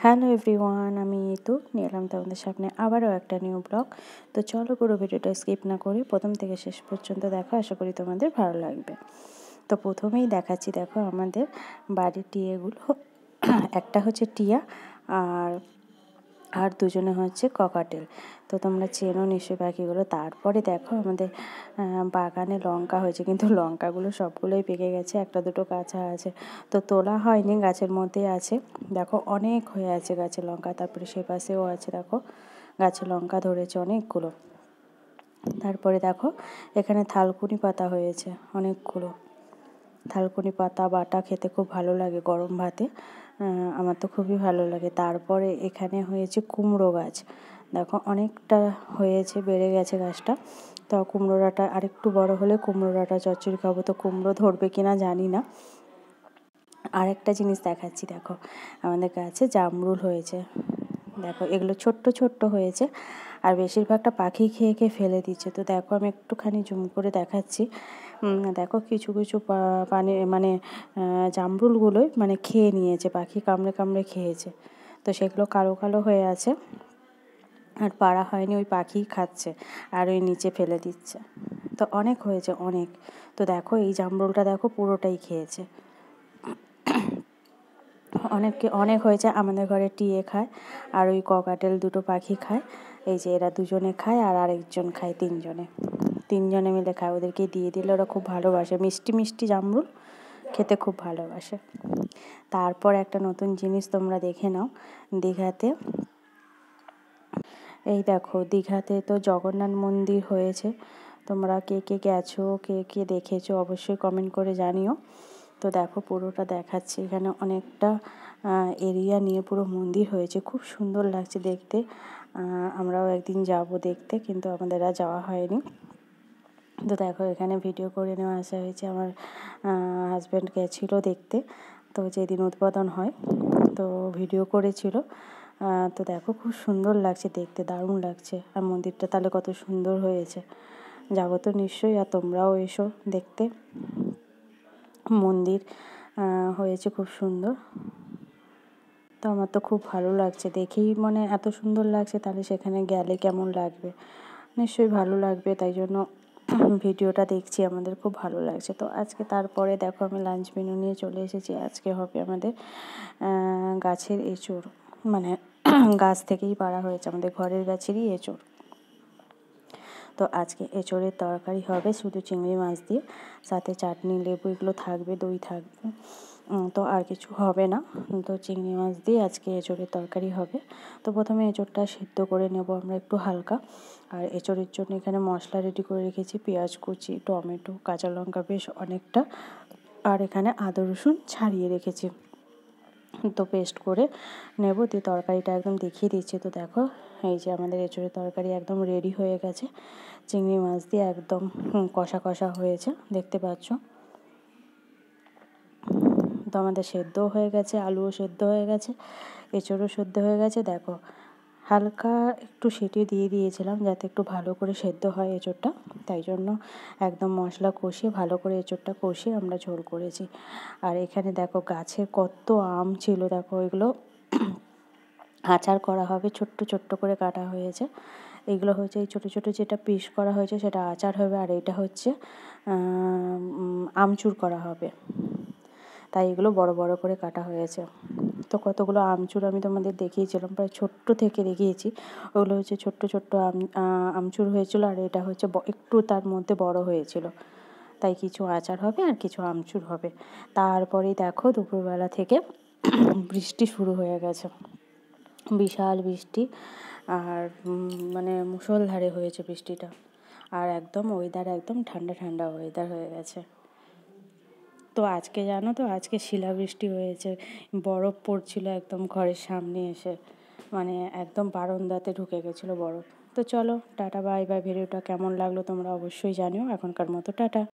Hello everyone, আমি ইতু নিয়ে এলাম তোমাদের সামনে আবারও একটা নিউ ব্লগ। তো চলো পুরো ভিডিওটা স্কিপ না করে প্রথম থেকে শেষ পর্যন্ত দেখো, আশা করি তোমাদের ভালো লাগবে। তো প্রথমেই দেখাচ্ছি, দেখো আমাদের বাড়ির টিয়াগুলো একটা হচ্ছে টিয়া আর দুজনে হচ্ছে ককাটেল। তো তোমরা চেনো নিশ্চয়ই পাখিগুলো। তারপরে দেখো আমাদের বাগানে লঙ্কা হয়েছে, কিন্তু লঙ্কাগুলো সবগুলোই পেকে গেছে, একটা দুটো কাঁচা আছে, তো তোলা হয়নি, গাছের মধ্যেই আছে। দেখো অনেক হয়ে আছে গাছে লঙ্কা। তারপরে সে পাশেও আছে, দেখো গাছে লঙ্কা ধরেছে অনেকগুলো। তারপরে দেখো এখানে থালকুনি পাতা হয়েছে অনেকগুলো। থালকুনি পাতা বাটা খেতে খুব ভালো লাগে গরম ভাতে, আমার তো খুবই ভালো লাগে। তারপরে এখানে হয়েছে কুমড়ো গাছ, দেখো অনেকটা হয়েছে, বেড়ে গেছে গাছটা। তো কুমড়ো ডাঁটা আরেকটু বড় হলে কুমড়ো ডাঁটা চচ্চড়ি খাবো। তো কুমড়ো ধরবে কিনা জানি না। আরেকটা জিনিস দেখাচ্ছি, দেখো আমাদের গাছে জামরুল হয়েছে। দেখো এগুলো ছোট্ট ছোট্ট হয়েছে, আর বেশিরভাগটা পাখি খেয়ে খেয়ে ফেলে দিচ্ছে। তো দেখো আমি একটুখানি জুম করে দেখাচ্ছি। দেখো কিছু কিছু পানি মানে জামরুলগুলোই মানে খেয়ে নিয়েছে, পাখি কামড়ে কামড়ে খেয়েছে। তো সেগুলো কালো কালো হয়ে আছে, আর পাড়া হয়নি, ওই পাখিই খাচ্ছে আর ওই নিচে ফেলে দিচ্ছে। তো অনেক হয়েছে অনেক। তো দেখো এই জামরুলটা দেখো পুরোটাই খেয়েছে। অনেক হয়েছে। আমাদের ঘরে টিয়ে খায়, আর ওই ককাটেল দুটো পাখি খায়। এই যে এরা দুজনে খায় আর আরেকজন খায়, তিনজনে মিলে খায়। ওদেরকে দিয়ে দিলে ওরা খুব ভালোবাসে, মিষ্টি মিষ্টি জামরুল খেতে খুব ভালোবাসে। তারপর একটা নতুন জিনিস তোমরা দেখে নাও, দীঘাতে এই দেখো দীঘাতে তো জগন্নাথ মন্দির হয়েছে। তোমরা কে কে গেছো, কে কে দেখেছো অবশ্যই কমেন্ট করে জানিও। তো দেখো পুরোটা দেখাচ্ছি, এখানে অনেকটা এরিয়া নিয়ে পুরো মন্দির হয়েছে, খুব সুন্দর লাগছে দেখতে। আমরাও একদিন যাব দেখতে, কিন্তু আমাদের আর যাওয়া হয়নি। তো দেখো এখানে ভিডিও করে নেওয়া আসা হয়েছে, আমার হাজব্যান্ড গেছিলো দেখতে। তো যেদিন উদ্বোধন হয় তো ভিডিও করেছিল। তো দেখো খুব সুন্দর লাগছে দেখতে, দারুণ লাগছে। আর মন্দিরটা তাহলে কত সুন্দর হয়েছে, যাবো তো নিশ্চয়ই, আর তোমরাও এসো দেখতে। মন্দির হয়েছে খুব সুন্দর। তো আমার তো খুব ভালো লাগছে দেখেই, মানে এত সুন্দর লাগছে, তাহলে সেখানে গেলে কেমন লাগবে, নিশ্চয়ই ভালো লাগবে। তাই জন্য ভিডিওটা দেখছি, আমাদের খুব ভালো লাগছে। তো আজকে তারপরে দেখো আমি লাঞ্চ মেনু নিয়ে চলে এসেছি। আজকে হবে আমাদের গাছের এঁচোড়, মানে গাছ থেকেই পাড়া হয়েছে, আমাদের ঘরের গাছেরই এঁচোড়। তো আজকে এঁচোড়ের তরকারি হবে শুধু চিংড়ি মাছ দিয়ে, সাথে চাটনি, লেবু এগুলো থাকবে, দই থাকবে। তো আর কিছু হবে না। তো চিংড়ি মাছ দিয়ে আজকে এঁচোড়ের তরকারি হবে। তো প্রথমে এঁচোড়টা সিদ্ধ করে নেব আমরা একটু হালকা। আর এঁচোড়ের জন্য এখানে মশলা রেডি করে রেখেছি, পেঁয়াজ কুচি, টমেটো, কাঁচা লঙ্কা বেশ অনেকটা, আর এখানে আদা রসুন ছাড়িয়ে রেখেছি। তো পেস্ট করে নেব, দিয়ে তরকারিটা একদম দেখিয়ে দিচ্ছি। তো দেখো এই যে আমাদের এঁচোড়ের তরকারি একদম রেডি হয়ে গেছে, চিংড়ি মাছ দিয়ে একদম কষা কষা হয়েছে, দেখতে পাচ্ছ। তো আমাদের সেদ্ধও হয়ে গেছে, আলুও সেদ্ধ হয়ে গেছে, এঁচোড়ও সেদ্ধ হয়ে গেছে। দেখো হালকা একটু সিটি দিয়ে দিয়েছিলাম যাতে একটু ভালো করে সেদ্ধ হয় এঁচোড়টা, তাই জন্য একদম মশলা কষিয়ে ভালো করে এঁচোড়টা কষিয়ে আমরা ঝোল করেছি। আর এখানে দেখো গাছের কত আম ছিল, দেখো এগুলো আচার করা হবে, ছোট্ট ছোট্ট করে কাটা হয়েছে। এইগুলো হচ্ছে এই ছোটো ছোটো যেটা পিস করা হয়েছে সেটা আচার হবে, আর এটা হচ্ছে আমচুর করা হবে, তাই এগুলো বড় বড় করে কাটা হয়েছে। তো কতগুলো আমচুর আমি তোমাদের দেখিয়েছিলাম, প্রায় ছোট্ট থেকে দেখিয়েছি। ওগুলো হচ্ছে ছোট্ট ছোট্ট আমচুর হয়েছিল, আর এটা হচ্ছে একটু তার মধ্যে বড় হয়েছিল। তাই কিছু আচার হবে আর কিছু আমচুর হবে। তারপরেই দেখো দুপুরবেলা থেকে বৃষ্টি শুরু হয়ে গেছে, বিশাল বৃষ্টি, আর মানে মুষলধারে হয়েছে বৃষ্টিটা। আর একদম ওয়েদার একদম ঠান্ডা ঠান্ডা ওয়েদার হয়ে গেছে। তো আজকে জানো তো, আজকে শিলাবৃষ্টি হয়েছে, বরফ পড়ছিল একদম ঘরের সামনে এসে, মানে একদম বারান্দাতে ঢুকে গেছিলো বরফ। তো চলো টাটা, বাই বাই। ভিডিওটা কেমন লাগলো তোমরা অবশ্যই জানিও। এখনকার মতো টাটা।